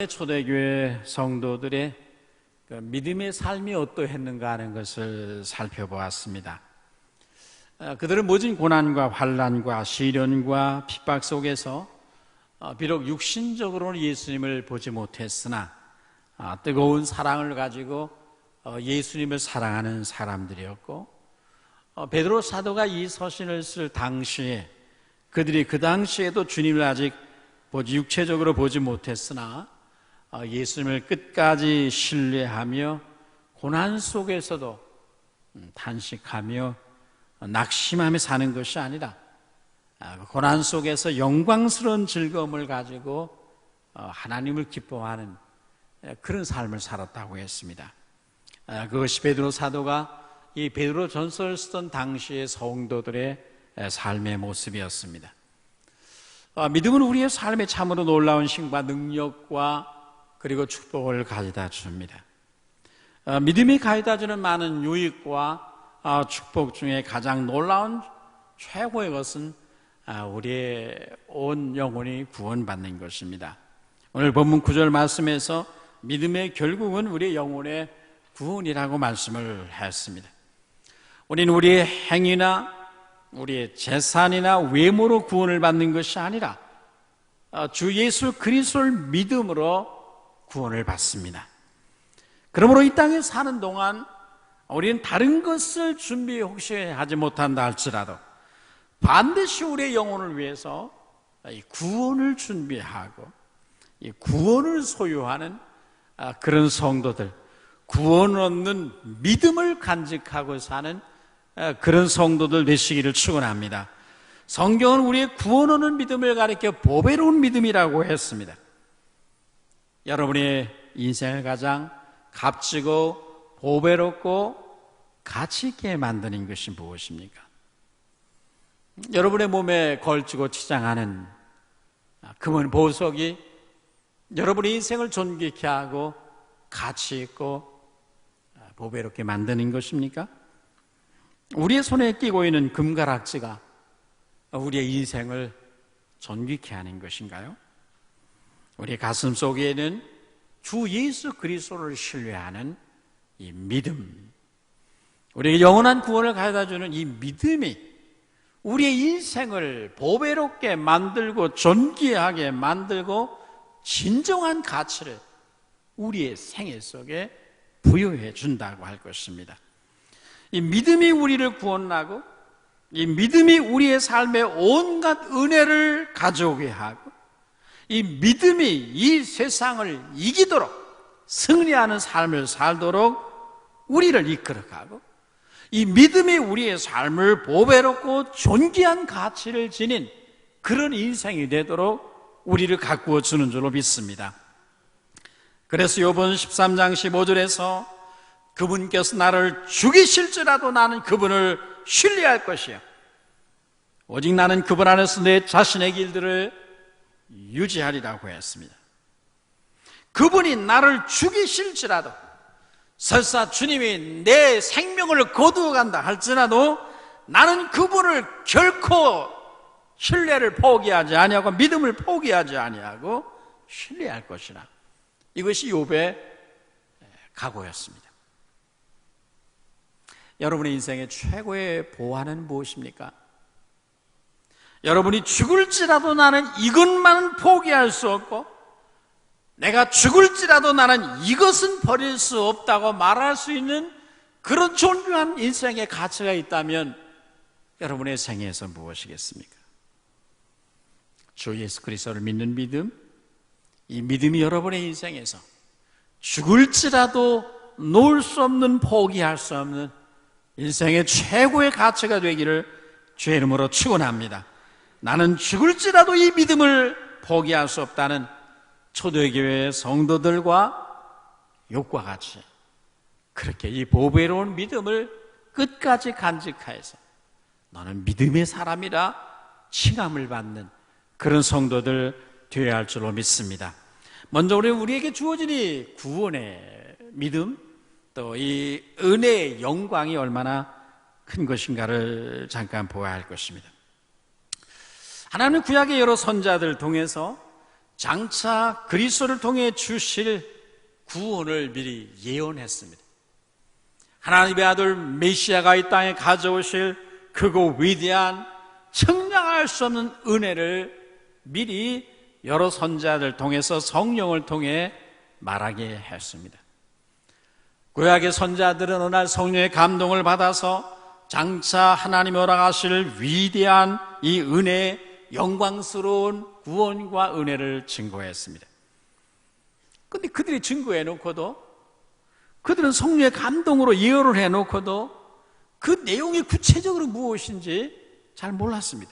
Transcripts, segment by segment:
초대교회 성도들의 믿음의 삶이 어떠했는가 하는 것을 살펴보았습니다. 그들은 모진 고난과 환난과 시련과 핍박 속에서 비록 육신적으로는 예수님을 보지 못했으나 뜨거운 사랑을 가지고 예수님을 사랑하는 사람들이었고, 베드로 사도가 이 서신을 쓸 당시에 그들이 그 당시에도 주님을 아직 육체적으로 보지 못했으나 예수님을 끝까지 신뢰하며 고난 속에서도 탄식하며 낙심하며 사는 것이 아니라 고난 속에서 영광스러운 즐거움을 가지고 하나님을 기뻐하는 그런 삶을 살았다고 했습니다. 그것이 베드로 사도가 이 베드로 전서를 쓰던 당시의 성도들의 삶의 모습이었습니다. 믿음은 우리의 삶에 참으로 놀라운 힘과 능력과 그리고 축복을 가져다 줍니다. 믿음이 가져다 주는 많은 유익과 축복 중에 가장 놀라운 최고의 것은 우리의 온 영혼이 구원받는 것입니다. 오늘 본문 9절 말씀에서 믿음의 결국은 우리의 영혼의 구원이라고 말씀을 했습니다. 우리는 우리의 행위나 우리의 재산이나 외모로 구원을 받는 것이 아니라 주 예수 그리스도를 믿음으로 구원을 받습니다. 그러므로 이 땅에 사는 동안 우리는 다른 것을 준비 혹시 하지 못한다 할지라도 반드시 우리의 영혼을 위해서 이 구원을 준비하고 이 구원을 소유하는 그런 성도들, 구원을 얻는 믿음을 간직하고 사는 그런 성도들 되시기를 축원합니다. 성경은 우리의 구원 얻는 믿음을 가리켜 보배로운 믿음이라고 했습니다. 여러분의 인생을 가장 값지고 보배롭고 가치 있게 만드는 것이 무엇입니까? 여러분의 몸에 걸치고 치장하는 금은 보석이 여러분의 인생을 존귀케 하고 가치 있고 보배롭게 만드는 것입니까? 우리의 손에 끼고 있는 금가락지가 우리의 인생을 존귀케 하는 것인가요? 우리 가슴 속에는 주 예수 그리스도를 신뢰하는 이 믿음, 우리에게 영원한 구원을 가져다주는 이 믿음이 우리의 인생을 보배롭게 만들고 존귀하게 만들고 진정한 가치를 우리의 생애 속에 부여해 준다고 할 것입니다. 이 믿음이 우리를 구원하고 이 믿음이 우리의 삶에 온갖 은혜를 가져오게 하고 이 믿음이 이 세상을 이기도록 승리하는 삶을 살도록 우리를 이끌어가고 이 믿음이 우리의 삶을 보배롭고 존귀한 가치를 지닌 그런 인생이 되도록 우리를 가꾸어 주는 줄로 믿습니다. 그래서 요번 13장 15절에서 그분께서 나를 죽이실지라도 나는 그분을 신뢰할 것이요 오직 나는 그분 안에서 내 자신의 길들을 유지하리라고 했습니다. 그분이 나를 죽이실지라도 설사 주님이 내 생명을 거두어 간다 할지라도 나는 그분을 결코 신뢰를 포기하지 아니하고 믿음을 포기하지 아니하고 신뢰할 것이라. 이것이 욥의 각오였습니다. 여러분의 인생의 최고의 보안은 무엇입니까? 여러분이 죽을지라도 나는 이것만은 포기할 수 없고 내가 죽을지라도 나는 이것은 버릴 수 없다고 말할 수 있는 그런 존귀한 인생의 가치가 있다면 여러분의 생애에서 무엇이겠습니까? 주 예수 그리스도를 믿는 믿음, 이 믿음이 여러분의 인생에서 죽을지라도 놓을 수 없는 포기할 수 없는 인생의 최고의 가치가 되기를 주의 이름으로 축원합니다. 나는 죽을지라도 이 믿음을 포기할 수 없다는 초대교회 성도들과 욥과 같이 그렇게 이 보배로운 믿음을 끝까지 간직하여서 너는 믿음의 사람이라 칭함을 받는 그런 성도들 되어야 할 줄로 믿습니다. 먼저 우리에게 주어진 이 구원의 믿음, 또 이 은혜의 영광이 얼마나 큰 것인가를 잠깐 보아야 할 것입니다. 하나님은 구약의 여러 선자들 통해서 장차 그리스도를 통해 주실 구원을 미리 예언했습니다. 하나님의 아들 메시아가 이 땅에 가져오실 크고 위대한 측량할 수 없는 은혜를 미리 여러 선지자들 통해서 성령을 통해 말하게 했습니다. 구약의 선지자들은 어느 날 성령의 감동을 받아서 장차 하나님이 허락하실 위대한 이 은혜, 영광스러운 구원과 은혜를 증거했습니다. 그런데 그들이 증거해 놓고도, 그들은 성령의 감동으로 예언을 해 놓고도 그 내용이 구체적으로 무엇인지 잘 몰랐습니다.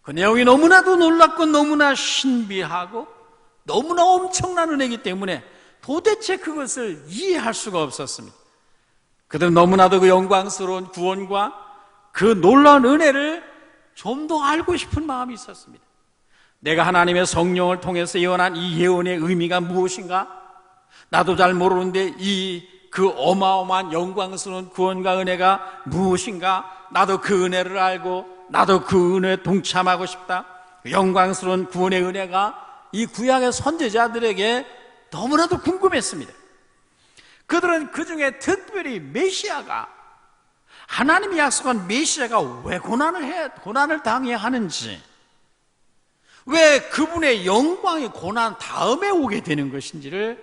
그 내용이 너무나도 놀랍고 너무나 신비하고 너무나 엄청난 은혜이기 때문에 도대체 그것을 이해할 수가 없었습니다. 그들은 너무나도 그 영광스러운 구원과 그 놀라운 은혜를 좀 더 알고 싶은 마음이 있었습니다. 내가 하나님의 성령을 통해서 예언한 이 예언의 의미가 무엇인가? 나도 잘 모르는데 그 어마어마한 영광스러운 구원과 은혜가 무엇인가? 나도 그 은혜를 알고 나도 그 은혜에 동참하고 싶다. 영광스러운 구원의 은혜가 이 구약의 선지자들에게 너무나도 궁금했습니다. 그들은 그 중에 특별히 메시아가, 하나님이 약속한 메시아가 왜 고난을 당해야 하는지, 왜 그분의 영광이 고난 다음에 오게 되는 것인지를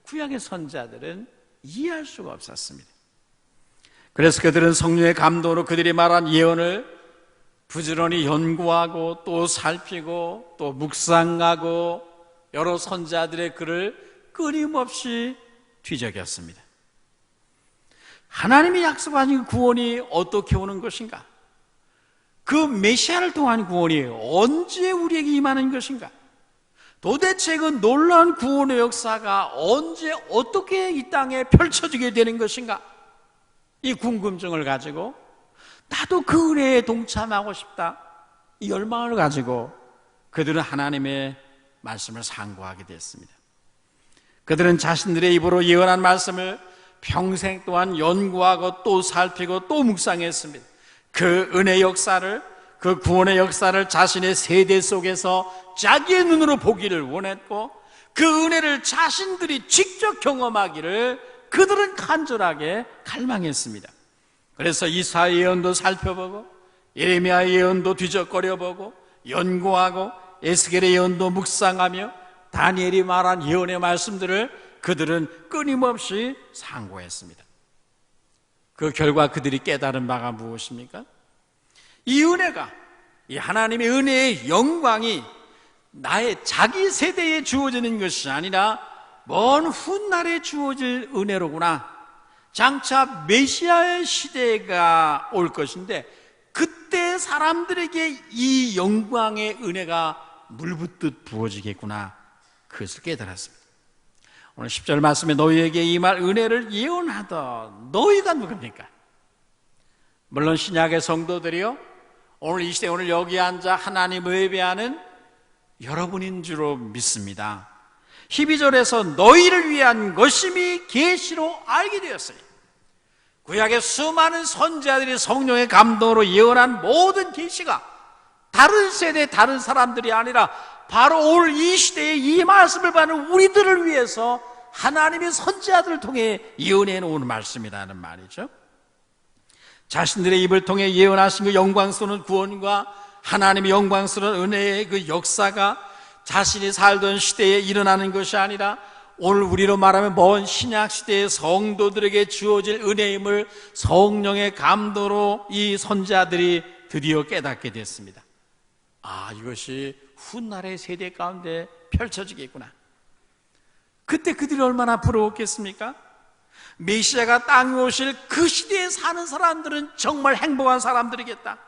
구약의 선지자들은 이해할 수가 없었습니다. 그래서 그들은 성령의 감동으로 그들이 말한 예언을 부지런히 연구하고 또 살피고 또 묵상하고 여러 선지자들의 글을 끊임없이 뒤적였습니다. 하나님이 약속하신 구원이 어떻게 오는 것인가? 그 메시아를 통한 구원이 언제 우리에게 임하는 것인가? 도대체 그 놀라운 구원의 역사가 언제 어떻게 이 땅에 펼쳐지게 되는 것인가? 이 궁금증을 가지고 나도 그 은혜에 동참하고 싶다, 이 열망을 가지고 그들은 하나님의 말씀을 상고하게 됐습니다. 그들은 자신들의 입으로 예언한 말씀을 평생 동안 연구하고 또 살피고 또 묵상했습니다. 그 은혜 역사를, 그 구원의 역사를 자신의 세대 속에서 자기의 눈으로 보기를 원했고, 그 은혜를 자신들이 직접 경험하기를 그들은 간절하게 갈망했습니다. 그래서 이사야 예언도 살펴보고 예레미야 예언도 뒤적거려보고 연구하고 에스겔의 예언도 묵상하며 다니엘이 말한 예언의 말씀들을 그들은 끊임없이 상고했습니다. 그 결과 그들이 깨달은 바가 무엇입니까? 이 은혜가, 이 하나님의 은혜의 영광이 나의 자기 세대에 주어지는 것이 아니라 먼 훗날에 주어질 은혜로구나. 장차 메시아의 시대가 올 것인데 그때 사람들에게 이 영광의 은혜가 물붓듯 부어지겠구나, 그것을 깨달았습니다. 오늘 10절 말씀에 너희에게 이 말 은혜를 예언하던 너희가 누굽니까? 물론 신약의 성도들이요, 오늘 이 시대 오늘 여기 앉아 하나님을 예배하는 여러분인 줄로 믿습니다. 12절에서 너희를 위한 것임이 계시로 알게 되었으니, 구약의 수많은 선지자들이 성령의 감동으로 예언한 모든 계시가 다른 세대 다른 사람들이 아니라 바로 오늘 이 시대에 이 말씀을 받는 우리들을 위해서 하나님의 선지자들을 통해 예언해 놓은 말씀이라는 말이죠. 자신들의 입을 통해 예언하신 그 영광스러운 구원과 하나님의 영광스러운 은혜의 그 역사가 자신이 살던 시대에 일어나는 것이 아니라 오늘 우리로 말하면 먼 신약 시대의 성도들에게 주어질 은혜임을 성령의 감동으로 이 선지자들이 드디어 깨닫게 됐습니다. 아, 이것이 훗날의 세대 가운데 펼쳐지겠구나. 그때 그들이 얼마나 부러웠겠습니까? 메시아가 땅에 오실 그 시대에 사는 사람들은 정말 행복한 사람들이겠다.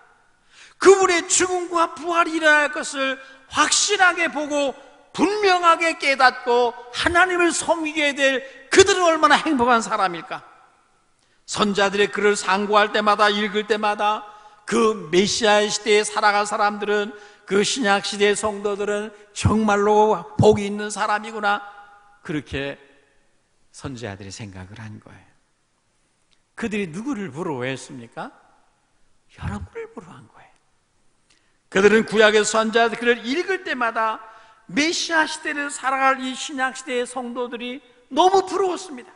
그분의 죽음과 부활이 일어날 것을 확실하게 보고 분명하게 깨닫고 하나님을 섬기게 될 그들은 얼마나 행복한 사람일까? 선자들의 글을 상고할 때마다, 읽을 때마다 그 메시아의 시대에 살아갈 사람들은, 그 신약 시대의 성도들은 정말로 복이 있는 사람이구나, 그렇게 선지자들이 생각을 한 거예요. 그들이 누구를 부러워했습니까? 여러분을 부러워한 거예요. 그들은 구약의 선지자들 글을 읽을 때마다 메시아 시대를 살아갈 이 신약 시대의 성도들이 너무 부러웠습니다.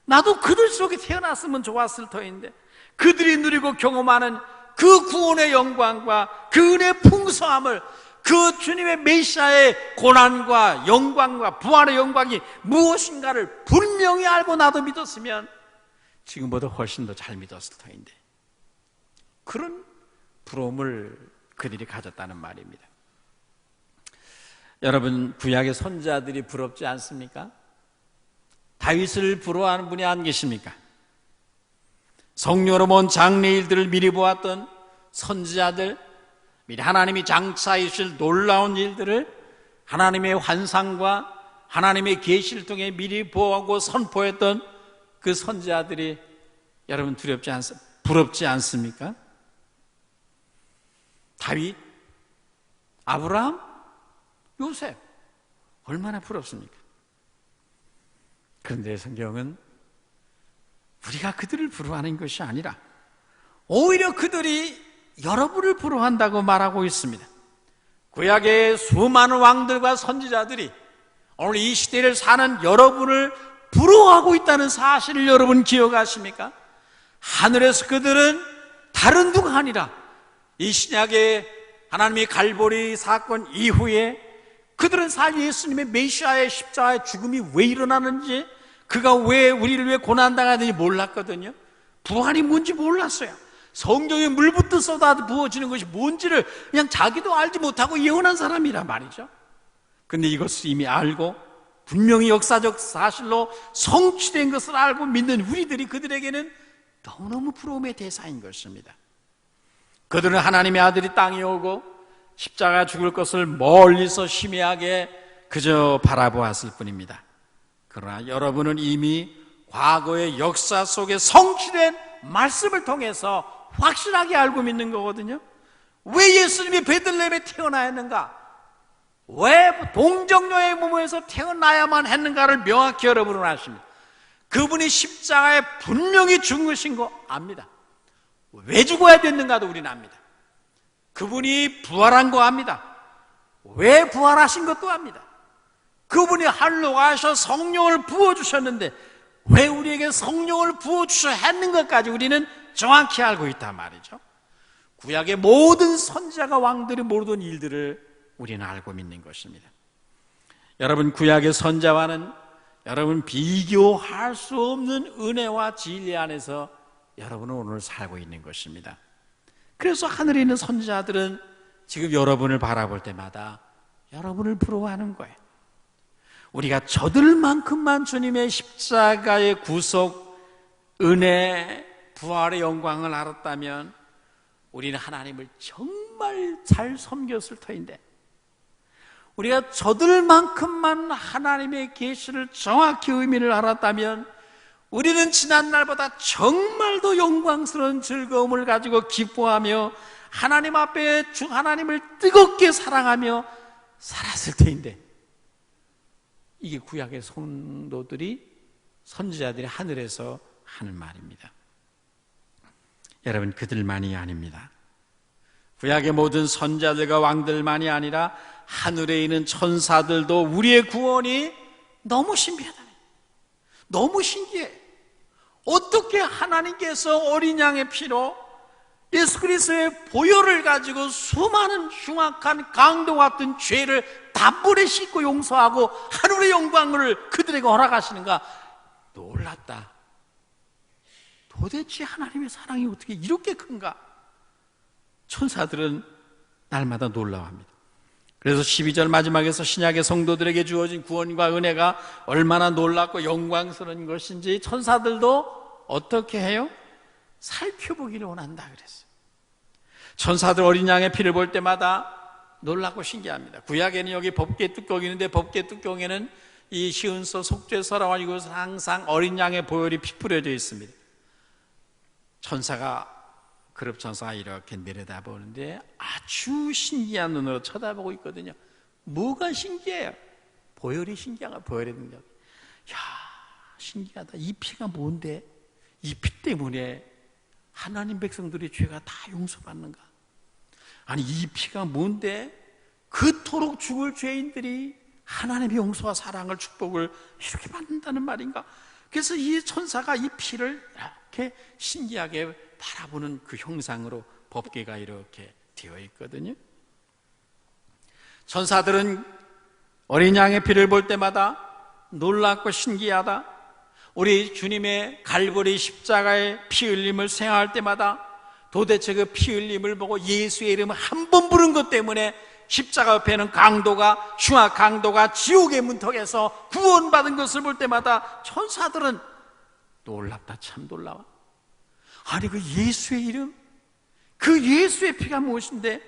나도 그들 속에 태어났으면 좋았을 터인데, 그들이 누리고 경험하는 그 구원의 영광과 그 은혜의 풍성함을, 그 주님의 메시아의 고난과 영광과 부활의 영광이 무엇인가를 분명히 알고 나도 믿었으면 지금보다 훨씬 더 잘 믿었을 터인데, 그런 부러움을 그들이 가졌다는 말입니다. 여러분, 구약의 선지자들이 부럽지 않습니까? 다윗을 부러워하는 분이 안 계십니까? 성령으로 본 장래일들을 미리 보았던 선지자들, 미리 하나님이 장차해 주실 놀라운 일들을 하나님의 환상과 하나님의 계시를 통해 미리 보고 선포했던 그 선지자들이 여러분 부럽지 않습니까? 다윗, 아브라함, 요셉, 얼마나 부럽습니까? 그런데 성경은 우리가 그들을 부러워하는 것이 아니라 오히려 그들이 여러분을 부러워한다고 말하고 있습니다. 구약의 수많은 왕들과 선지자들이 오늘 이 시대를 사는 여러분을 부러워하고 있다는 사실을 여러분 기억하십니까? 하늘에서 그들은 다른 누가 아니라 이 신약의 하나님의 갈보리 사건 이후에 그들은 사실 예수님의 메시아의 십자가의 죽음이 왜 일어나는지, 그가 왜 우리를 위해 고난당하는지 몰랐거든요. 부활이 뭔지 몰랐어요. 성경에 물부터 쏟아 부어지는 것이 뭔지를 그냥 자기도 알지 못하고 예언한 사람이란 말이죠. 근데 이것을 이미 알고 분명히 역사적 사실로 성취된 것을 알고 믿는 우리들이 그들에게는 너무너무 부러움의 대상인 것입니다. 그들은 하나님의 아들이 땅에 오고 십자가 죽을 것을 멀리서 희미하게 그저 바라보았을 뿐입니다. 그러나 여러분은 이미 과거의 역사 속에 성취된 말씀을 통해서 확실하게 알고 믿는 거거든요. 왜 예수님이 베들레헴에 태어나야 했는가? 왜 동정녀의 몸에서 태어나야만 했는가를 명확히 여러분은 아십니다. 그분이 십자가에 분명히 죽은 것인 거 압니다. 왜 죽어야 됐는가도 우리는 압니다. 그분이 부활한 거 압니다. 왜 부활하신 것도 압니다. 그분이 하늘로 가셔 성령을 부어주셨는데 왜 우리에게 성령을 부어주셔야 했는 것까지 우리는 정확히 알고 있단 말이죠. 구약의 모든 선지자가 왕들이 모르던 일들을 우리는 알고 믿는 것입니다. 여러분, 구약의 선자와는 여러분 비교할 수 없는 은혜와 진리 안에서 여러분은 오늘 살고 있는 것입니다. 그래서 하늘에 있는 선지자들은 지금 여러분을 바라볼 때마다 여러분을 부러워하는 거예요. 우리가 저들만큼만 주님의 십자가의 구속, 은혜, 부활의 영광을 알았다면 우리는 하나님을 정말 잘 섬겼을 터인데, 우리가 저들만큼만 하나님의 계시를 정확히 의미를 알았다면 우리는 지난날보다 정말 더 영광스러운 즐거움을 가지고 기뻐하며 하나님 앞에 하나님을 뜨겁게 사랑하며 살았을 터인데, 이게 구약의 성도들이, 선지자들이 하늘에서 하는 말입니다. 여러분, 그들만이 아닙니다. 구약의 모든 선지자들과 왕들만이 아니라 하늘에 있는 천사들도 우리의 구원이 너무 신비하다, 너무 신기해. 어떻게 하나님께서 어린 양의 피로 예수 그리스도의 보혈을 가지고 수많은 흉악한 강도 같은 죄를 단번에 씻고 용서하고 하늘의 영광을 그들에게 허락하시는가? 놀랐다. 도대체 하나님의 사랑이 어떻게 이렇게 큰가? 천사들은 날마다 놀라워합니다. 그래서 12절 마지막에서 신약의 성도들에게 주어진 구원과 은혜가 얼마나 놀랍고 영광스러운 것인지 천사들도 어떻게 해요? 살펴보기를 원한다 그랬어요. 천사들 어린 양의 피를 볼 때마다 놀랍고 신기합니다. 구약에는 여기 법궤 뚜껑이 있는데 법궤 뚜껑에는 이 시은서, 속죄서라고 하고 항상 어린 양의 보혈이 피 뿌려져 있습니다. 그룹 천사가 이렇게 내려다보는데 아주 신기한 눈으로 쳐다보고 있거든요. 뭐가 신기해요? 보혈이 신기한가? 보혈의 능력. 야, 신기하다. 이 피가 뭔데? 이 피 때문에 하나님 백성들의 죄가 다 용서받는가? 아니, 이 피가 뭔데? 그토록 죽을 죄인들이 하나님의 용서와 사랑을, 축복을 이렇게 받는다는 말인가? 그래서 이 천사가 이 피를 이렇게 신기하게 바라보는 그 형상으로 법궤가 이렇게 되어 있거든요. 천사들은 어린 양의 피를 볼 때마다 놀랍고 신기하다, 우리 주님의 갈보리 십자가의 피 흘림을 생각할 때마다 도대체 그 피 흘림을 보고 예수의 이름을 한 번 부른 것 때문에 십자가 옆에는 강도가, 흉악 강도가 지옥의 문턱에서 구원받은 것을 볼 때마다 천사들은 놀랍다, 참 놀라워. 아니 그 예수의 이름, 그 예수의 피가 무엇인데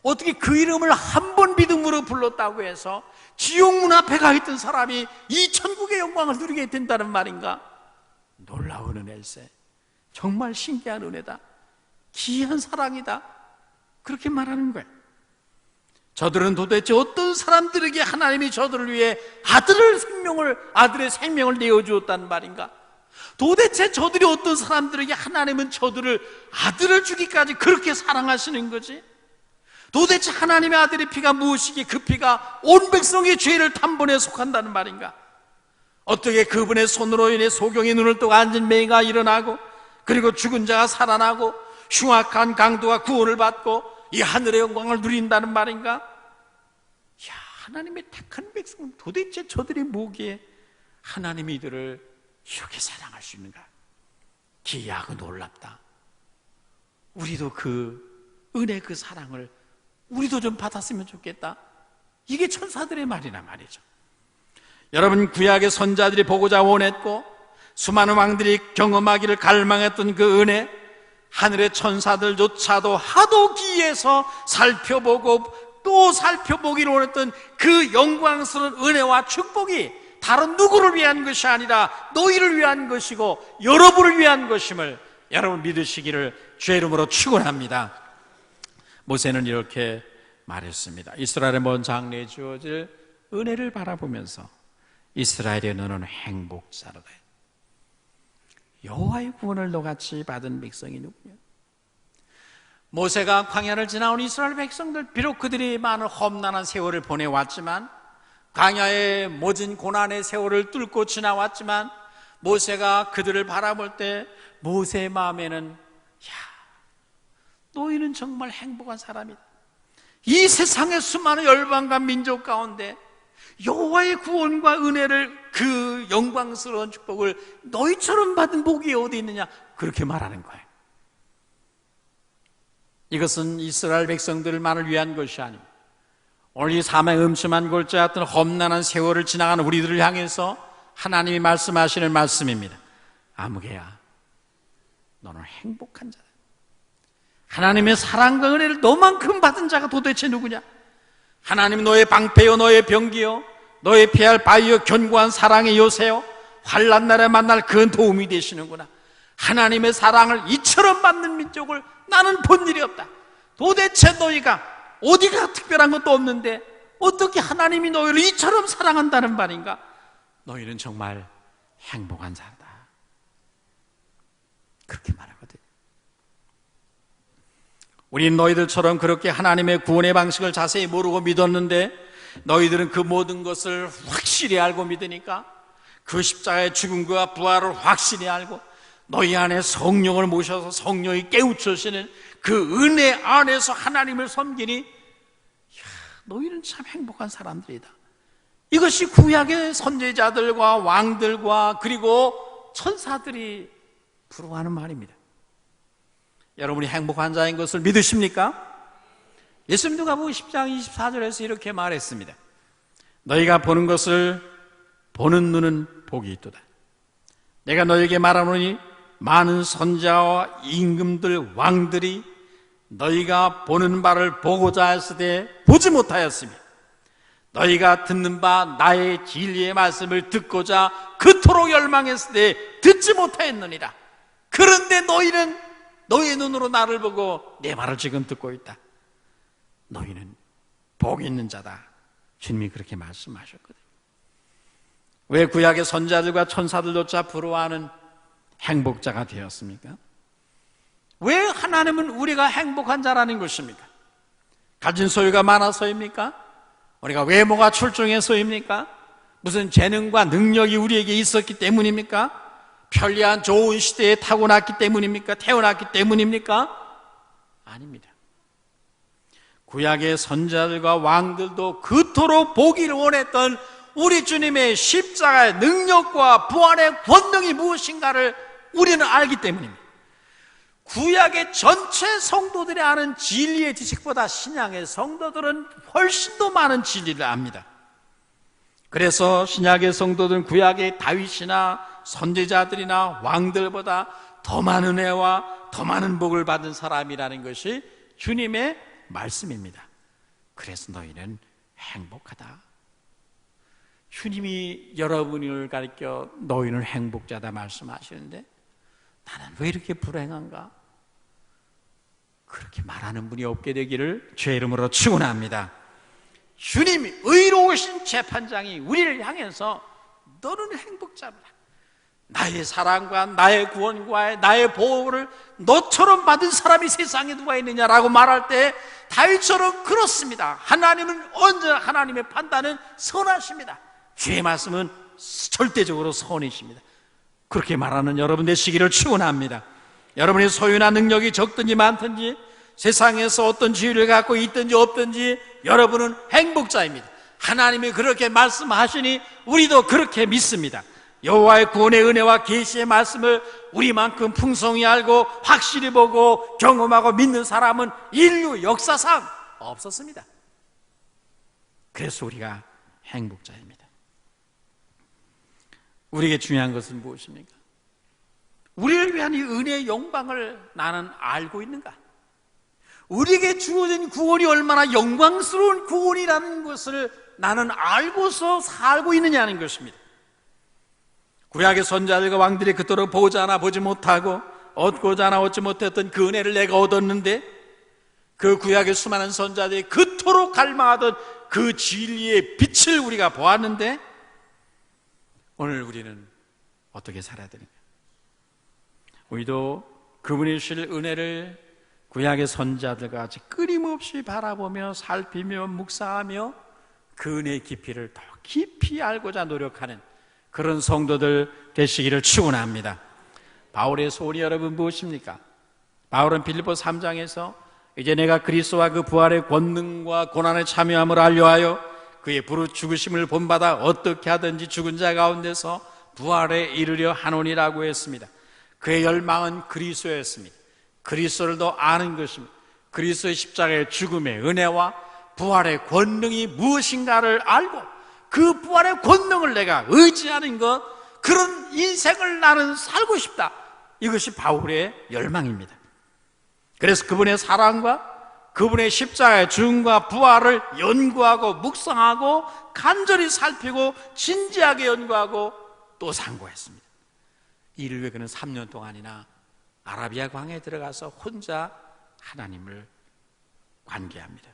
어떻게 그 이름을 한 번 믿음으로 불렀다고 해서 지옥 문 앞에 가 있던 사람이 이 천국의 영광을 누리게 된다는 말인가? 놀라운 은혜일세. 정말 신기한 은혜다, 기이한 사랑이다, 그렇게 말하는 거예요. 저들은 도대체 어떤 사람들에게 하나님이 저들을 위해 아들의 생명을 내어주었다는 말인가? 도대체 저들이 어떤 사람들에게 하나님은 저들을 아들을 주기까지 그렇게 사랑하시는 거지? 도대체 하나님의 아들의 피가 무엇이기에 그 피가 온 백성의 죄를 단번에 속한다는 말인가? 어떻게 그분의 손으로 인해 소경의 눈을 뜨고 앉은 맹이가 일어나고, 그리고 죽은 자가 살아나고, 흉악한 강도가 구원을 받고 이 하늘의 영광을 누린다는 말인가? 야, 하나님의 택한 백성은 도대체 저들이 뭐기에 하나님이 이들을 이렇게 사랑할 수 있는가? 기이하고 놀랍다. 우리도 그 은혜, 그 사랑을 우리도 좀 받았으면 좋겠다. 이게 천사들의 말이나 말이죠. 여러분, 구약의 선자들이 보고자 원했고 수많은 왕들이 경험하기를 갈망했던 그 은혜, 하늘의 천사들조차도 하도 기이해서 살펴보고 또 살펴보기를 원했던 그 영광스러운 은혜와 축복이 다른 누구를 위한 것이 아니라 너희를 위한 것이고 여러분을 위한 것임을 여러분 믿으시기를 주의 이름으로 축원합니다. 모세는 이렇게 말했습니다. 이스라엘의 먼 장래에 주어질 은혜를 바라보면서 이스라엘의 너는 행복자로다. 여호와의 구원을 너같이 받은 백성이 누구냐? 모세가 광야를 지나온 이스라엘 백성들, 비록 그들이 많은 험난한 세월을 보내왔지만, 광야의 모진 고난의 세월을 뚫고 지나왔지만, 모세가 그들을 바라볼 때 모세의 마음에는, 야, 너희는 정말 행복한 사람이다. 이 세상의 수많은 열방과 민족 가운데 여호와의 구원과 은혜를, 그 영광스러운 축복을 너희처럼 받은 복이 어디 있느냐, 그렇게 말하는 거예요. 이것은 이스라엘 백성들만을 위한 것이 아닙니다. 오늘 이 사망의 음침한 골짜기 같은 험난한 세월을 지나가는 우리들을 향해서 하나님이 말씀하시는 말씀입니다. 아무개야, 너는 행복한 자다. 하나님의 사랑과 은혜를 너만큼 받은 자가 도대체 누구냐? 하나님 너의 방패요, 너의 병기요, 너의 피할 바위요, 견고한 사랑의 요새요, 환난 날에 만날 그 도움이 되시는구나. 하나님의 사랑을 이처럼 받는 민족을 나는 본 일이 없다. 도대체 너희가 어디가 특별한 것도 없는데 어떻게 하나님이 너희를 이처럼 사랑한다는 말인가? 너희는 정말 행복한 자다, 그렇게 말하거든. 우린 너희들처럼 그렇게 하나님의 구원의 방식을 자세히 모르고 믿었는데, 너희들은 그 모든 것을 확실히 알고 믿으니까 그 십자가의 죽음과 부활을 확실히 알고 너희 안에 성령을 모셔서 성령이 깨우쳐주시는 그 은혜 안에서 하나님을 섬기니, 너희는 참 행복한 사람들이다. 이것이 구약의 선지자들과 왕들과 그리고 천사들이 부러워하는 말입니다. 여러분이 행복한 자인 것을 믿으십니까? 예수님 누가복음 10장 24절에서 이렇게 말했습니다. 너희가 보는 것을 보는 눈은 복이 있도다. 내가 너희에게 말하노니 많은 선지자와 임금들, 왕들이 너희가 보는 바를 보고자 했으되 보지 못하였으며, 너희가 듣는 바 나의 진리의 말씀을 듣고자 그토록 열망했으되 듣지 못하였느니라. 그런데 너희는 너희의 눈으로 나를 보고 내 말을 지금 듣고 있다. 너희는 복 있는 자다. 주님이 그렇게 말씀하셨거든요. 왜 구약의 선지자들과 천사들조차 부러워하는 행복자가 되었습니까? 왜 하나님은 우리가 행복한 자라는 것입니까? 가진 소유가 많아서입니까? 우리가 외모가 출중해서입니까? 무슨 재능과 능력이 우리에게 있었기 때문입니까? 편리한 좋은 시대에 타고났기 때문입니까? 태어났기 때문입니까? 아닙니다. 구약의 선지자들과 왕들도 그토록 보기를 원했던 우리 주님의 십자가의 능력과 부활의 권능이 무엇인가를 우리는 알기 때문입니다. 구약의 전체 성도들이 아는 진리의 지식보다 신약의 성도들은 훨씬 더 많은 진리를 압니다. 그래서 신약의 성도들은 구약의 다윗이나 선지자들이나 왕들보다 더 많은 은혜와 더 많은 복을 받은 사람이라는 것이 주님의 말씀입니다. 그래서 너희는 행복하다. 주님이 여러분을 가리켜 너희는 행복자다 말씀하시는데 나는 왜 이렇게 불행한가? 그렇게 말하는 분이 없게 되기를 주의 이름으로 축원합니다. 주님이 의로우신 재판장이 우리를 향해서 너는 행복자라, 나의 사랑과 나의 구원과 나의 보호를 너처럼 받은 사람이 세상에 누가 있느냐라고 말할 때 다윗처럼 그렇습니다. 하나님은 언제나 하나님의 판단은 선하십니다. 주의 말씀은 절대적으로 선이십니다. 그렇게 말하는 여러분 되시기를 축원합니다. 여러분의 소유나 능력이 적든지 많든지 세상에서 어떤 지위를 갖고 있든지 없든지 여러분은 행복자입니다. 하나님이 그렇게 말씀하시니 우리도 그렇게 믿습니다. 여호와의 구원의 은혜와 계시의 말씀을 우리만큼 풍성히 알고 확실히 보고 경험하고 믿는 사람은 인류 역사상 없었습니다. 그래서 우리가 행복자입니다. 우리에게 중요한 것은 무엇입니까? 우리를 위한 이 은혜의 영광을 나는 알고 있는가? 우리에게 주어진 구원이 얼마나 영광스러운 구원이라는 것을 나는 알고서 살고 있느냐는 것입니다. 구약의 선지자들과 왕들이 그토록 보자 하나 보지 못하고 얻고자 하나 얻지 못했던 그 은혜를 내가 얻었는데, 그 구약의 수많은 선지자들이 그토록 갈망하던 그 진리의 빛을 우리가 보았는데 오늘 우리는 어떻게 살아야 되는가? 우리도 그분이 주실 은혜를 구약의 선지자들과 같이 끊임없이 바라보며 살피며 묵상하며 그 은혜의 깊이를 더 깊이 알고자 노력하는 그런 성도들 되시기를 축원합니다. 바울의 소원이 여러분 무엇입니까? 바울은 빌립보 3장에서 이제 내가 그리스도와 그 부활의 권능과 고난에 참여함을 알려하여 그의 부르 죽으심을 본받아 어떻게 하든지 죽은 자 가운데서 부활에 이르려 하노니라고 했습니다. 그의 열망은 그리스도였습니다. 그리스도를 더 아는 것입니다. 그리스도의 십자가의 죽음의 은혜와 부활의 권능이 무엇인가를 알고 그 부활의 권능을 내가 의지하는 것, 그런 인생을 나는 살고 싶다. 이것이 바울의 열망입니다. 그래서 그분의 사랑과 그분의 십자가의 죽음과 부활을 연구하고 묵상하고 간절히 살피고 진지하게 연구하고 또 상고했습니다. 이를 위해 그는 3년 동안이나 아라비아 광야에 들어가서 혼자 하나님을 관계합니다.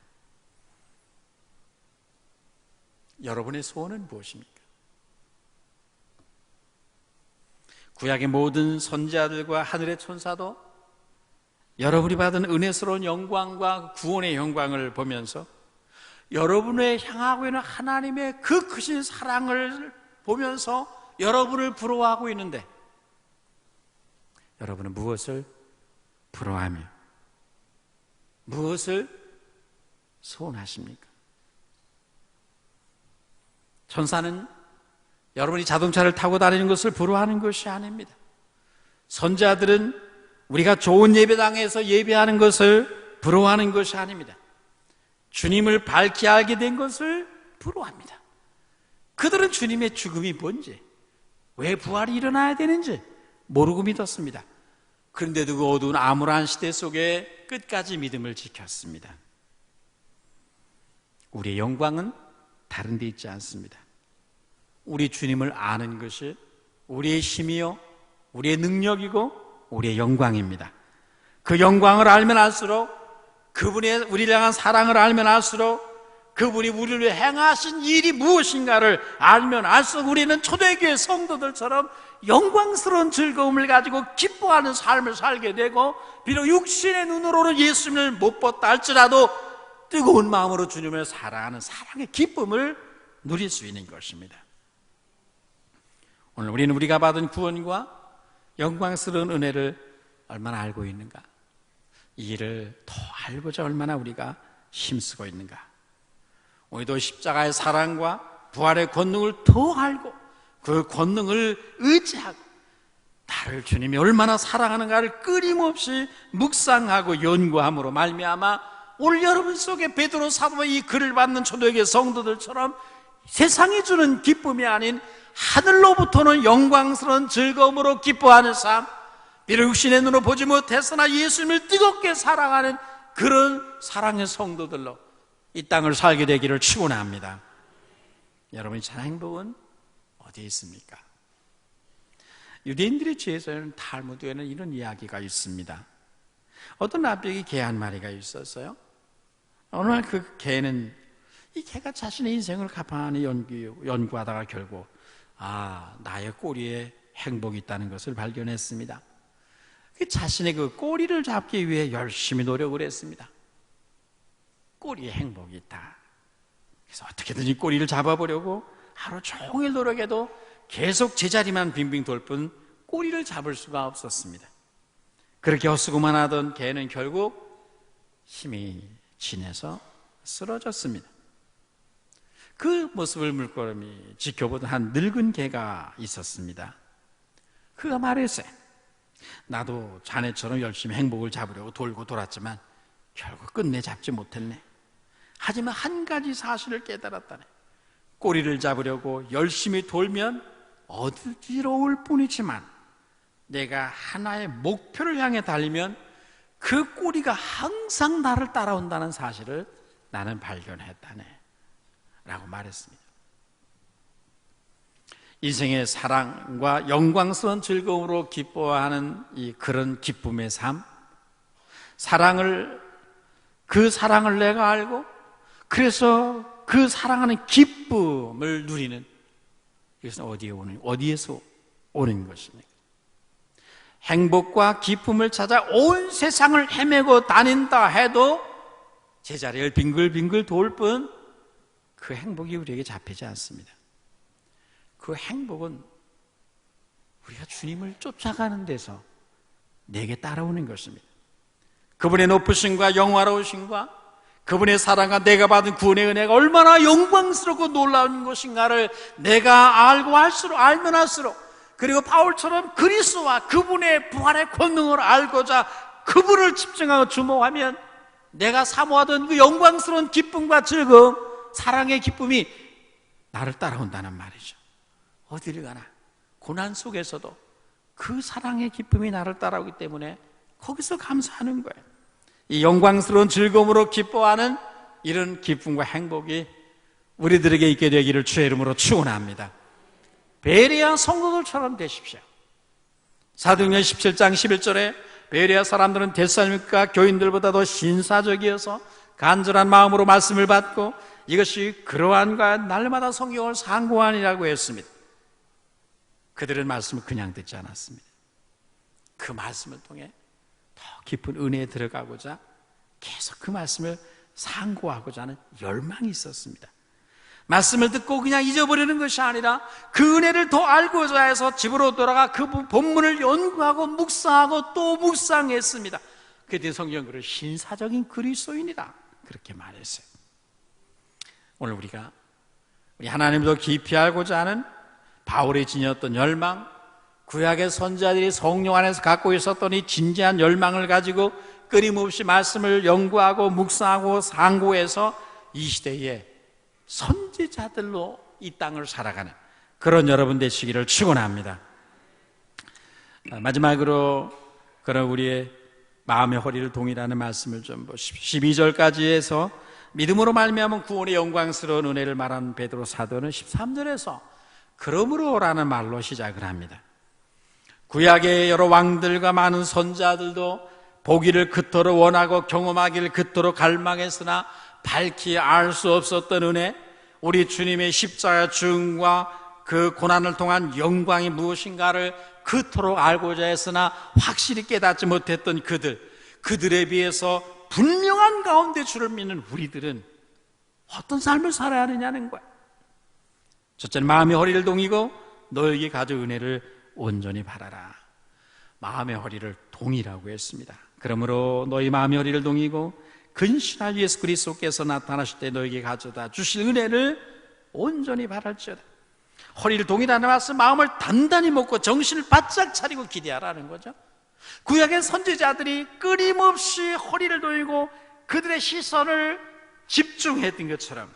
여러분의 소원은 무엇입니까? 구약의 모든 선지자들과 하늘의 천사도 여러분이 받은 은혜스러운 영광과 구원의 영광을 보면서 여러분의 향하고 있는 하나님의 그 크신 사랑을 보면서 여러분을 부러워하고 있는데 여러분은 무엇을 부러워하며 무엇을 소원하십니까? 천사는 여러분이 자동차를 타고 다니는 것을 부러워하는 것이 아닙니다. 선지자들은 우리가 좋은 예배당에서 예배하는 것을 부러워하는 것이 아닙니다. 주님을 밝히 알게 된 것을 부러워합니다. 그들은 주님의 죽음이 뭔지, 왜 부활이 일어나야 되는지 모르고 믿었습니다. 그런데도 그 어두운 암울한 시대 속에 끝까지 믿음을 지켰습니다. 우리의 영광은 다른 데 있지 않습니다. 우리 주님을 아는 것이 우리의 힘이요 우리의 능력이고 우리의 영광입니다. 그 영광을 알면 알수록, 그분의 우리를 향한 사랑을 알면 알수록, 그분이 우리를 위해 행하신 일이 무엇인가를 알면 알수록 우리는 초대교회 성도들처럼 영광스러운 즐거움을 가지고 기뻐하는 삶을 살게 되고, 비록 육신의 눈으로는 예수님을 못 봤다 할지라도 뜨거운 마음으로 주님을 사랑하는 사랑의 기쁨을 누릴 수 있는 것입니다. 오늘 우리는 우리가 받은 구원과 영광스러운 은혜를 얼마나 알고 있는가? 이 일을 더 알고자 얼마나 우리가 힘쓰고 있는가? 우리도 십자가의 사랑과 부활의 권능을 더 알고 그 권능을 의지하고 나를 주님이 얼마나 사랑하는가를 끊임없이 묵상하고 연구함으로 말미암아 오늘 여러분 속에 베드로 사도가 이 글을 받는 초대교회 성도들처럼 세상이 주는 기쁨이 아닌 하늘로부터는 영광스러운 즐거움으로 기뻐하는 삶, 비록 육신의 눈으로 보지 못했으나 예수님을 뜨겁게 사랑하는 그런 사랑의 성도들로 이 땅을 살게 되기를 축원합니다. 여러분이 참 행복은 어디에 있습니까? 유대인들의 죄에서는 탈무드에는 이런 이야기가 있습니다. 어떤 납작이 개 한 마리가 있었어요. 어느 날 그 개는 이 개가 자신의 인생을 가만히 연구하다가 결국 나의 꼬리에 행복이 있다는 것을 발견했습니다. 자신의 그 꼬리를 잡기 위해 열심히 노력을 했습니다. 꼬리에 행복이 있다. 그래서 어떻게든지 꼬리를 잡아보려고 하루 종일 노력해도 계속 제자리만 빙빙 돌 뿐 꼬리를 잡을 수가 없었습니다. 그렇게 헛수고만 하던 개는 결국 힘이 진해서 쓰러졌습니다. 그 모습을 물끄러미 지켜보던 한 늙은 개가 있었습니다. 그가 말했어요. 나도 자네처럼 열심히 행복을 잡으려고 돌고 돌았지만 결국 끝내 잡지 못했네. 하지만 한 가지 사실을 깨달았다네. 꼬리를 잡으려고 열심히 돌면 어지러울 뿐이지만 내가 하나의 목표를 향해 달리면 그 꼬리가 항상 나를 따라온다는 사실을 나는 발견했다네 라고 말했습니다. 인생의 사랑과 영광스러운 즐거움으로 기뻐하는 그런 기쁨의 삶, 그 사랑을 내가 알고 그래서 그 사랑하는 기쁨을 누리는, 이것은 어디에서 오는 것입니까? 행복과 기쁨을 찾아 온 세상을 헤매고 다닌다 해도 제자리를 빙글빙글 돌 뿐 그 행복이 우리에게 잡히지 않습니다. 그 행복은 우리가 주님을 쫓아가는 데서 내게 따라오는 것입니다. 그분의 높으심과 영화로우심과 그분의 사랑과 내가 받은 구원의 은혜가 얼마나 영광스럽고 놀라운 것인가를 내가 알면 할수록, 그리고 바울처럼 그리스도와 그분의 부활의 권능을 알고자 그분을 집중하고 주목하면 내가 사모하던 그 영광스러운 기쁨과 즐거움, 사랑의 기쁨이 나를 따라온다는 말이죠. 어디를 가나 고난 속에서도 그 사랑의 기쁨이 나를 따라오기 때문에 거기서 감사하는 거예요. 이 영광스러운 즐거움으로 기뻐하는 이런 기쁨과 행복이 우리들에게 있게 되기를 주의 이름으로 축원합니다. 베레아 성도들처럼 되십시오. 사도행전 17장 11절에 베레아 사람들은 데살로니가 교인들보다 더 신사적이어서 간절한 마음으로 말씀을 받고 이것이 그러한가 날마다 성경을 상고하니라고 했습니다. 그들은 말씀을 그냥 듣지 않았습니다. 그 말씀을 통해 더 깊은 은혜에 들어가고자 계속 그 말씀을 상고하고자 하는 열망이 있었습니다. 말씀을 듣고 그냥 잊어버리는 것이 아니라 그 은혜를 더 알고자 해서 집으로 돌아가 그 본문을 연구하고 묵상하고 또 묵상했습니다. 그때 성경 글을 신사적인 그리스도인이다 그렇게 말했어요. 오늘 우리 하나님을 더 깊이 알고자 하는 바울이 지녔던 열망, 구약의 선지자들이 성령 안에서 갖고 있었던 이 진지한 열망을 가지고 끊임없이 말씀을 연구하고 묵상하고 상고해서 이 시대에 선지자들로 이 땅을 살아가는 그런 여러분 되시기를 축원합니다. 마지막으로 그런 우리의 마음의 허리를 동이라는 말씀을 좀 보십시오. 12절까지 해서 믿음으로 말미암은 구원의 영광스러운 은혜를 말하는 베드로 사도는 13절에서 그러므로라는 말로 시작을 합니다. 구약의 여러 왕들과 많은 선지자들도 보기를 그토록 원하고 경험하기를 그토록 갈망했으나 밝히 알 수 없었던 은혜, 우리 주님의 십자가 죽음과 그 고난을 통한 영광이 무엇인가를 그토록 알고자 했으나 확실히 깨닫지 못했던 그들에 비해서 분명한 가운데 주를 믿는 우리들은 어떤 삶을 살아야 하느냐는 거야. 첫째는 마음의 허리를 동이고 너에게 가져 은혜를 온전히 바라라. 마음의 허리를 동이라고 했습니다. 그러므로 너희 마음의 허리를 동이고 근신할 예수 그리스도께서 나타나실 때 너에게 가져다 주실 은혜를 온전히 바랄지어다. 허리를 동이라는 말씀, 마음을 단단히 먹고 정신을 바짝 차리고 기대하라는 거죠. 구약의 선지자들이 끊임없이 허리를 동이고 그들의 시선을 집중했던 것처럼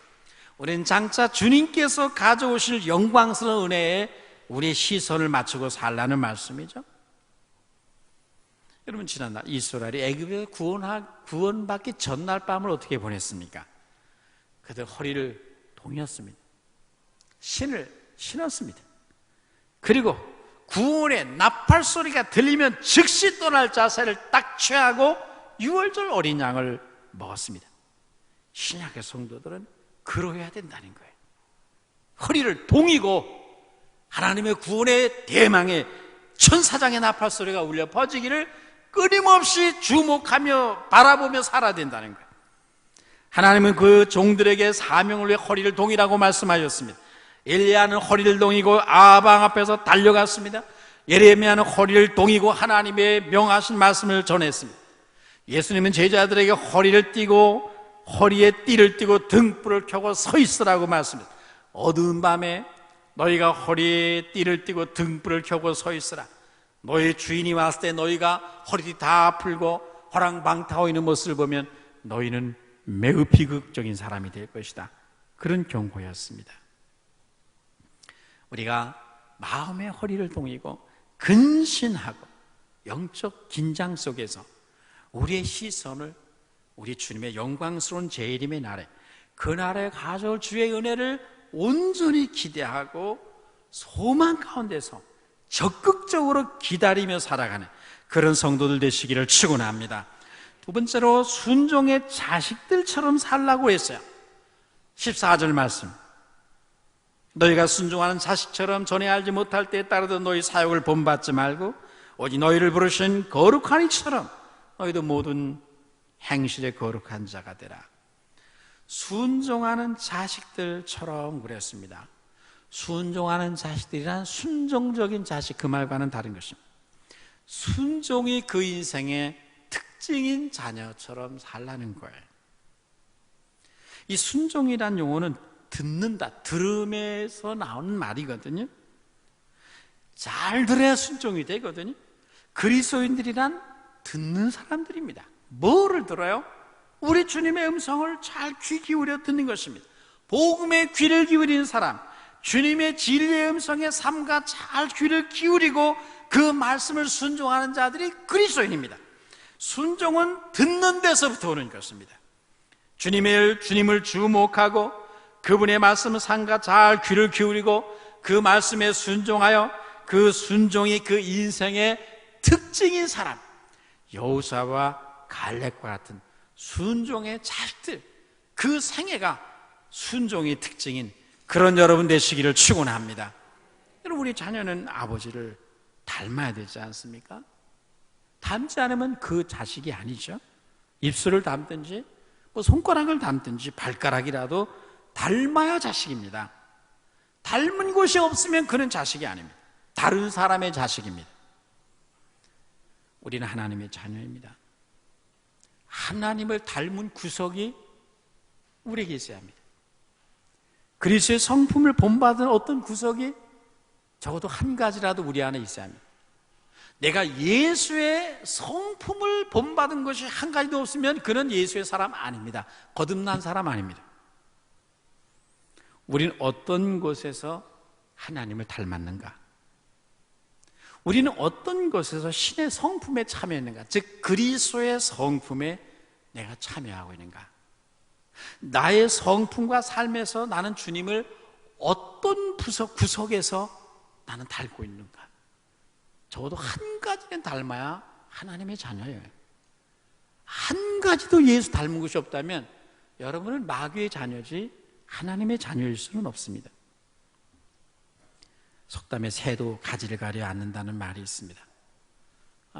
우리는 장차 주님께서 가져오실 영광스러운 은혜에 우리의 시선을 맞추고 살라는 말씀이죠. 여러분, 지난날 이스라엘이 애굽에서 구원받기 전날 밤을 어떻게 보냈습니까? 그들 허리를 동였습니다. 신을 신었습니다. 그리고 구원의 나팔 소리가 들리면 즉시 떠날 자세를 딱 취하고 유월절 어린 양을 먹었습니다. 신약의 성도들은 그러해야 된다는 거예요. 허리를 동이고 하나님의 구원의 대망의 천사장의 나팔 소리가 울려 퍼지기를 끊임없이 주목하며 바라보며 살아야 된다는 거예요. 하나님은 그 종들에게 사명을 위해 허리를 동이라고 말씀하셨습니다. 엘리야는 허리를 동이고 아방 앞에서 달려갔습니다. 예레미야는 허리를 동이고 하나님의 명하신 말씀을 전했습니다. 예수님은 제자들에게 허리를 띠고 허리에 띠를 띠고 등불을 켜고 서 있으라고 말씀합니다. 어두운 밤에 너희가 허리에 띠를 띠고 등불을 켜고 서 있으라. 너희 주인이 왔을 때 너희가 허리띠 다 풀고 허랑방탕하고 있는 모습을 보면 너희는 매우 비극적인 사람이 될 것이다. 그런 경고였습니다. 우리가 마음의 허리를 동이고 근신하고 영적 긴장 속에서 우리의 시선을 우리 주님의 영광스러운 재림의 날에 그날에 가져올 주의 은혜를 온전히 기대하고 소망 가운데서 적극적으로 기다리며 살아가는 그런 성도들 되시기를 축원합니다. 두 번째로 순종의 자식들처럼 살라고 했어요. 14절 말씀, 너희가 순종하는 자식처럼 전에 알지 못할 때에 따르던 너희 사역을 본받지 말고 오직 너희를 부르신 거룩한 이처럼 너희도 모든 행실에 거룩한 자가 되라. 순종하는 자식들처럼 그랬습니다. 순종하는 자식들이란 순종적인 자식, 그 말과는 다른 것입니다. 순종이 그 인생의 특징인 자녀처럼 살라는 거예요. 이 순종이란 용어는 듣는다, 들음에서 나오는 말이거든요. 잘 들어야 순종이 되거든요. 그리스도인들이란 듣는 사람들입니다. 뭐를 들어요? 우리 주님의 음성을 잘 귀 기울여 듣는 것입니다. 복음에 귀를 기울이는 사람, 주님의 진리의 음성에 삼가 잘 귀를 기울이고 그 말씀을 순종하는 자들이 그리스도인입니다. 순종은 듣는 데서부터 오는 것입니다. 주님을 주목하고 그분의 말씀을 삼가 잘 귀를 기울이고 그 말씀에 순종하여 그 순종이 그 인생의 특징인 사람, 여호수아와 갈렙과 같은 순종의 자식들, 그 생애가 순종의 특징인 그런 여러분 되시기를 축원합니다. 여러분, 우리 자녀는 아버지를 닮아야 되지 않습니까? 닮지 않으면 그 자식이 아니죠. 입술을 닮든지 뭐 손가락을 닮든지 발가락이라도 닮아야 자식입니다. 닮은 곳이 없으면 그는 자식이 아닙니다. 다른 사람의 자식입니다. 우리는 하나님의 자녀입니다. 하나님을 닮은 구석이 우리에게 있어야 합니다. 그리스도의 성품을 본받은 어떤 구석이 적어도 한 가지라도 우리 안에 있어야 합니다. 내가 예수의 성품을 본받은 것이 한 가지도 없으면 그는 예수의 사람 아닙니다. 거듭난 사람 아닙니다. 우리는 어떤 곳에서 하나님을 닮았는가? 우리는 어떤 곳에서 신의 성품에 참여했는가? 즉 그리스도의 성품에 내가 참여하고 있는가? 나의 성품과 삶에서 나는 주님을 어떤 구석에서 나는 닮고 있는가? 적어도 한 가지는 닮아야 하나님의 자녀예요. 한 가지도 예수 닮은 것이 없다면 여러분은 마귀의 자녀지 하나님의 자녀일 수는 없습니다. 속담에 새도 가지를 가려 않는다는 말이 있습니다.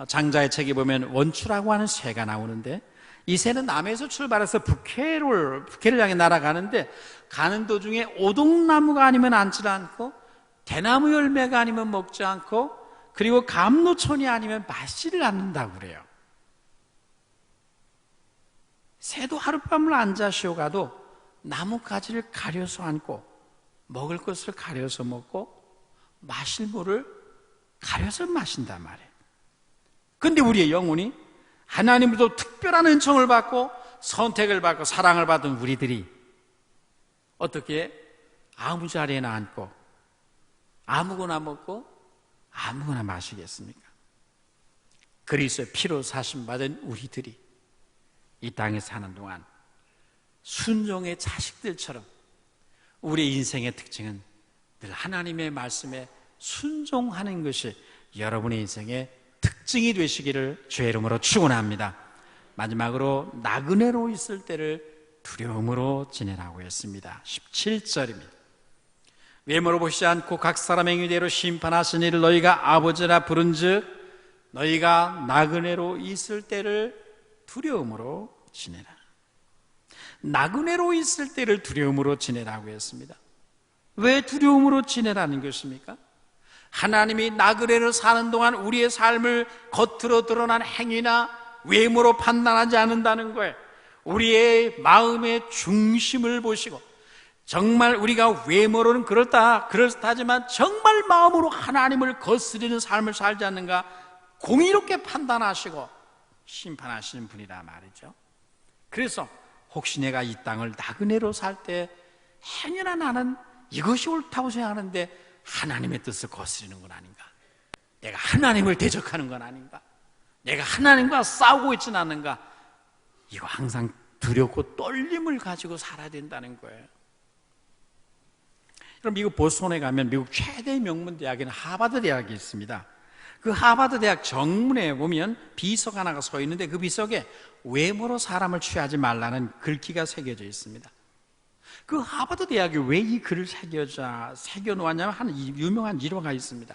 장자의 책에 보면 원추라고 하는 새가 나오는데 이 새는 남해에서 출발해서 북해를 향해 날아가는데, 가는 도중에 오동나무가 아니면 앉지 않고, 대나무 열매가 아니면 먹지 않고, 그리고 감로촌이 아니면 마시를 않는다고 그래요. 새도 하룻밤을 앉아 쉬어가도 나뭇가지를 가려서 앉고, 먹을 것을 가려서 먹고, 마실 물을 가려서 마신단 말이에요. 근데 우리의 영혼이 하나님으로부터 특별한 은총을 받고 선택을 받고 사랑을 받은 우리들이 어떻게 아무 자리에나 앉고 아무거나 먹고 아무거나 마시겠습니까? 그리스도의 피로 사심받은 우리들이 이 땅에 사는 동안 순종의 자식들처럼 우리의 인생의 특징은 늘 하나님의 말씀에 순종하는 것이 여러분의 인생의 특징이 되시기를 주의 이름으로 축원합니다. 마지막으로 나그네로 있을 때를 두려움으로 지내라고 했습니다. 17절입니다. 외모로 보시지 않고 각 사람의 행위대로 심판하신 이를 너희가 아버지라 부른즉 너희가 나그네로 있을 때를 두려움으로 지내라. 나그네로 있을 때를 두려움으로 지내라고 했습니다. 왜 두려움으로 지내라는 것입니까? 하나님이 나그네로 사는 동안 우리의 삶을 겉으로 드러난 행위나 외모로 판단하지 않는다는 거예요. 우리의 마음의 중심을 보시고 정말 우리가 외모로는 그렇다지만 정말 마음으로 하나님을 거스르는 삶을 살지 않는가 공의롭게 판단하시고 심판하시는 분이라 말이죠. 그래서 혹시 내가 이 땅을 나그네로 살 때 행여나 나는 이것이 옳다고 생각하는데 하나님의 뜻을 거스르는 건 아닌가? 내가 하나님을 대적하는 건 아닌가? 내가 하나님과 싸우고 있지는 않는가? 이거 항상 두렵고 떨림을 가지고 살아야 된다는 거예요. 그럼 미국 보스턴에 가면 미국 최대의 명문 대학인 하버드 대학이 있습니다. 그 하버드 대학 정문에 보면 비석 하나가 서 있는데 그 비석에 외모로 사람을 취하지 말라는 글귀가 새겨져 있습니다. 그 하버드 대학이 왜 이 글을 새겨놓았냐면 한 유명한 일화가 있습니다.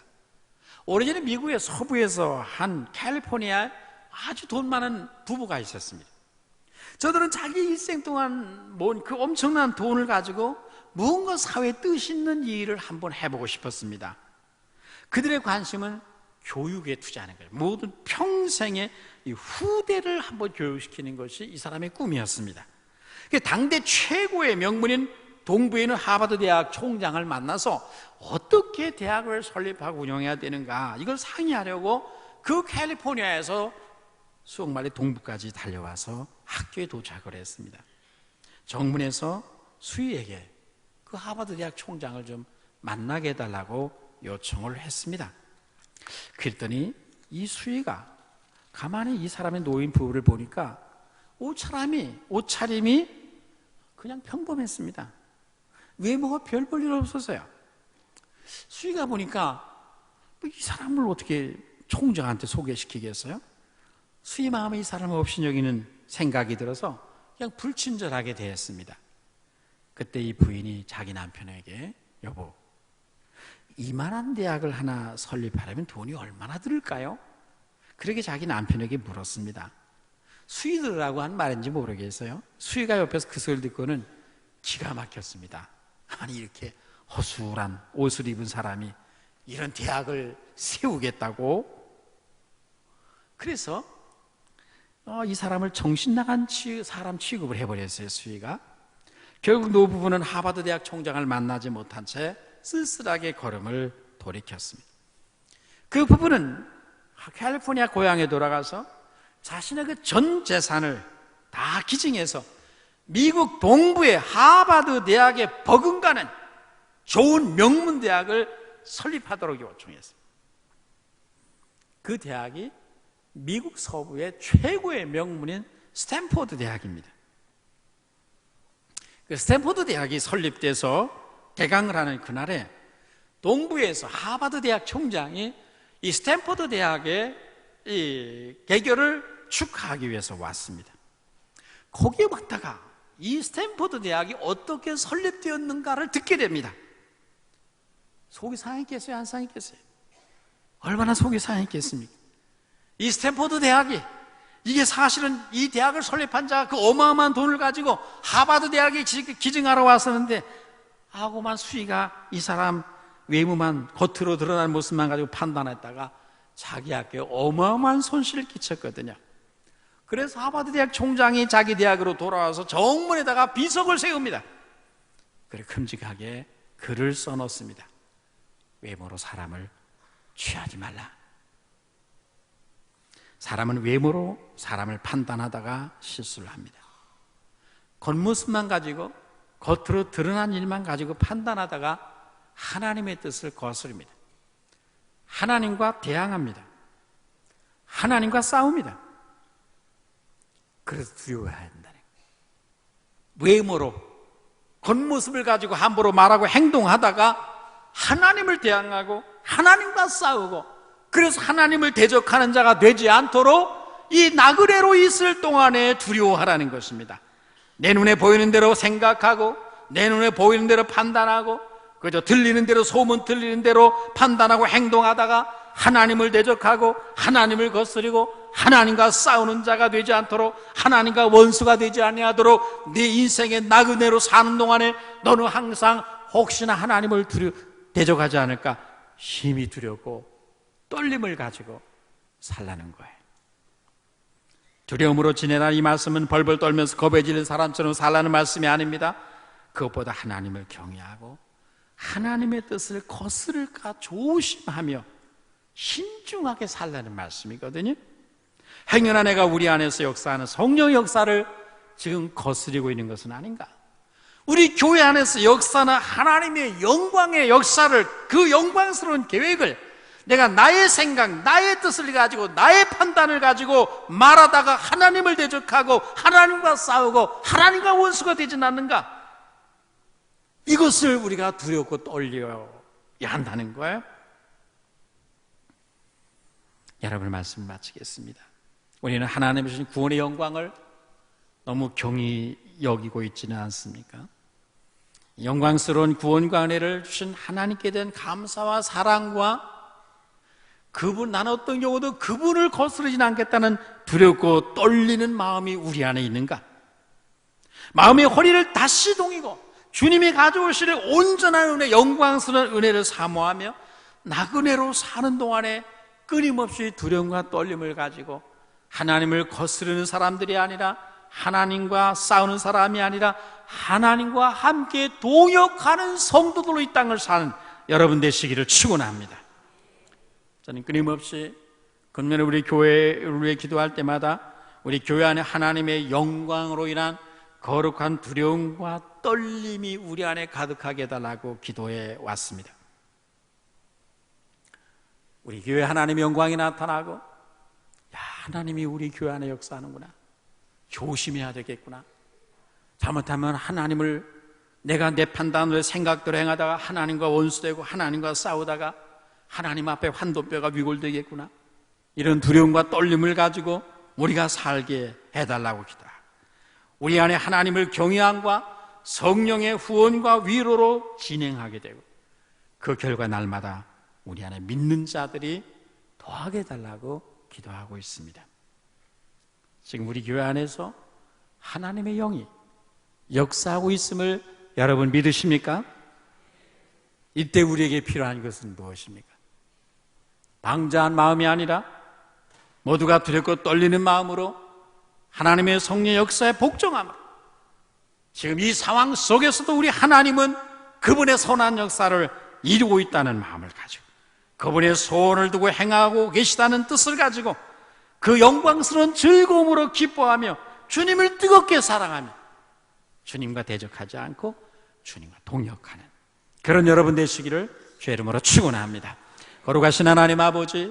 오래전에 미국의 서부에서 한 캘리포니아에 아주 돈 많은 부부가 있었습니다. 저들은 자기 일생 동안 모은 그 엄청난 돈을 가지고 무언가 사회에 뜻 있는 일을 한번 해보고 싶었습니다. 그들의 관심은 교육에 투자하는 거예요. 모든 평생의 이 후대를 한번 교육시키는 것이 이 사람의 꿈이었습니다. 당대 최고의 명문인 동부에 있는 하버드 대학 총장을 만나서 어떻게 대학을 설립하고 운영해야 되는가 이걸 상의하려고 그 캘리포니아에서 수억마일의 동부까지 달려와서 학교에 도착을 했습니다. 정문에서 수희에게 그 하버드 대학 총장을 좀 만나게 해달라고 요청을 했습니다. 그랬더니 이 수희가 가만히 이 사람의 노인 부부를 보니까 옷차림이 그냥 평범했습니다. 외모가 별 볼 일 없었어요. 수희가 보니까 이 사람을 어떻게 총장한테 소개시키겠어요? 수희 마음에 이 사람을 없이 여기는 생각이 들어서 그냥 불친절하게 대했습니다. 그때 이 부인이 자기 남편에게 여보, 이만한 대학을 하나 설립하려면 돈이 얼마나 들을까요? 그렇게 자기 남편에게 물었습니다. 수희들이라고 한 말인지 모르겠어요. 수희가 옆에서 그 소리를 듣고는 기가 막혔습니다. 아니 이렇게 허술한 옷을 입은 사람이 이런 대학을 세우겠다고? 그래서 이 사람을 정신 나간 사람 취급을 해버렸어요. 수희가. 결국 노부부는 하버드 대학 총장을 만나지 못한 채 쓸쓸하게 걸음을 돌이켰습니다. 그 부부는 캘리포니아 고향에 돌아가서 자신의 그 전 재산을 다 기증해서 미국 동부의 하버드 대학에 버금가는 좋은 명문 대학을 설립하도록 요청했습니다. 그 대학이 미국 서부의 최고의 명문인 스탠포드 대학입니다. 그 스탠포드 대학이 설립돼서 개강을 하는 그날에 동부에서 하버드 대학 총장이 이 스탠포드 대학의 이 개교를 축하하기 위해서 왔습니다. 거기에 왔다가 이 스탠포드 대학이 어떻게 설립되었는가를 듣게 됩니다. 속이 상했겠어요? 안 상했겠어요? 얼마나 속이 상했겠습니까? 이 스탠포드 대학이 이게 사실은 이 대학을 설립한 자가 그 어마어마한 돈을 가지고 하버드 대학에 기증하러 왔었는데 하고만 수위가 이 사람 외모만 겉으로 드러나는 모습만 가지고 판단했다가 자기 학교에 어마어마한 손실을 끼쳤거든요. 그래서 하버드 대학 총장이 자기 대학으로 돌아와서 정문에다가 비석을 세웁니다. 그래 큼직하게 글을 써놓습니다. 외모로 사람을 취하지 말라. 사람은 외모로 사람을 판단하다가 실수를 합니다. 겉모습만 가지고 겉으로 드러난 일만 가지고 판단하다가 하나님의 뜻을 거스릅니다. 하나님과 대항합니다. 하나님과 싸웁니다. 그래서 두려워해야 한다는 거예요. 외모로 겉모습을 가지고 함부로 말하고 행동하다가 하나님을 대항하고 하나님과 싸우고 그래서 하나님을 대적하는 자가 되지 않도록 이 나그네로 있을 동안에 두려워하라는 것입니다. 내 눈에 보이는 대로 생각하고 내 눈에 보이는 대로 판단하고 그저 들리는 대로 소문 들리는 대로 판단하고 행동하다가 하나님을 대적하고 하나님을 거스리고 하나님과 싸우는 자가 되지 않도록 하나님과 원수가 되지 아니하도록 네 인생의 나그네로 사는 동안에 너는 항상 혹시나 하나님을 대적하지 않을까 힘이 두렵고 떨림을 가지고 살라는 거예요. 두려움으로 지내라 이 말씀은 벌벌 떨면서 겁에 질린 사람처럼 살라는 말씀이 아닙니다. 그것보다 하나님을 경외하고 하나님의 뜻을 거스를까 조심하며 신중하게 살라는 말씀이거든요. 행여나 내가 우리 안에서 역사하는 성령의 역사를 지금 거스리고 있는 것은 아닌가? 우리 교회 안에서 역사는 하나님의 영광의 역사를, 그 영광스러운 계획을 내가 나의 생각, 나의 뜻을 가지고 나의 판단을 가지고 말하다가 하나님을 대적하고 하나님과 싸우고 하나님과 원수가 되진 않는가? 이것을 우리가 두렵고 떨려야 한다는 거예요. 여러분 말씀 마치겠습니다. 우리는 하나님의 주신 구원의 영광을 너무 경히 여기고 있지는 않습니까? 영광스러운 구원과 은혜를 주신 하나님께 대한 감사와 사랑과 그분, 나는 어떤 경우도 그분을 거스르진 않겠다는 두렵고 떨리는 마음이 우리 안에 있는가? 마음의 허리를 다시 동이고 주님이 가져오실 온전한 은혜, 영광스러운 은혜를 사모하며 나그네로 사는 동안에 끊임없이 두려움과 떨림을 가지고 하나님을 거스르는 사람들이 아니라 하나님과 싸우는 사람이 아니라 하나님과 함께 동역하는 성도들로 이 땅을 사는 여러분 되시기를 축원합니다. 저는 끊임없이 금년에 우리 교회를 위해 기도할 때마다 우리 교회 안에 하나님의 영광으로 인한 거룩한 두려움과 떨림이 우리 안에 가득하게 해달라고 기도해 왔습니다. 우리 교회 하나님의 영광이 나타나고 야, 하나님이 우리 교회 안에 역사하는구나, 조심해야 되겠구나, 잘못하면 하나님을 내가 내 판단으로 생각대로 행하다가 하나님과 원수되고 하나님과 싸우다가 하나님 앞에 환도뼈가 위골되겠구나, 이런 두려움과 떨림을 가지고 우리가 살게 해달라고 기도합니다. 우리 안에 하나님을 경외함과 성령의 후원과 위로로 진행하게 되고 그 결과 날마다 우리 안에 믿는 자들이 더하게 해달라고 기도하고 있습니다. 지금 우리 교회 안에서 하나님의 영이 역사하고 있음을 여러분 믿으십니까? 이때 우리에게 필요한 것은 무엇입니까? 방자한 마음이 아니라 모두가 두렵고 떨리는 마음으로 하나님의 성령 역사에 복종함으로 지금 이 상황 속에서도 우리 하나님은 그분의 선한 역사를 이루고 있다는 마음을 가지고 그분의 소원을 두고 행하고 계시다는 뜻을 가지고 그 영광스러운 즐거움으로 기뻐하며 주님을 뜨겁게 사랑하며 주님과 대적하지 않고 주님과 동역하는 그런 여러분 되시기를 주의 이름으로 축원합니다. 거룩하신 하나님 아버지,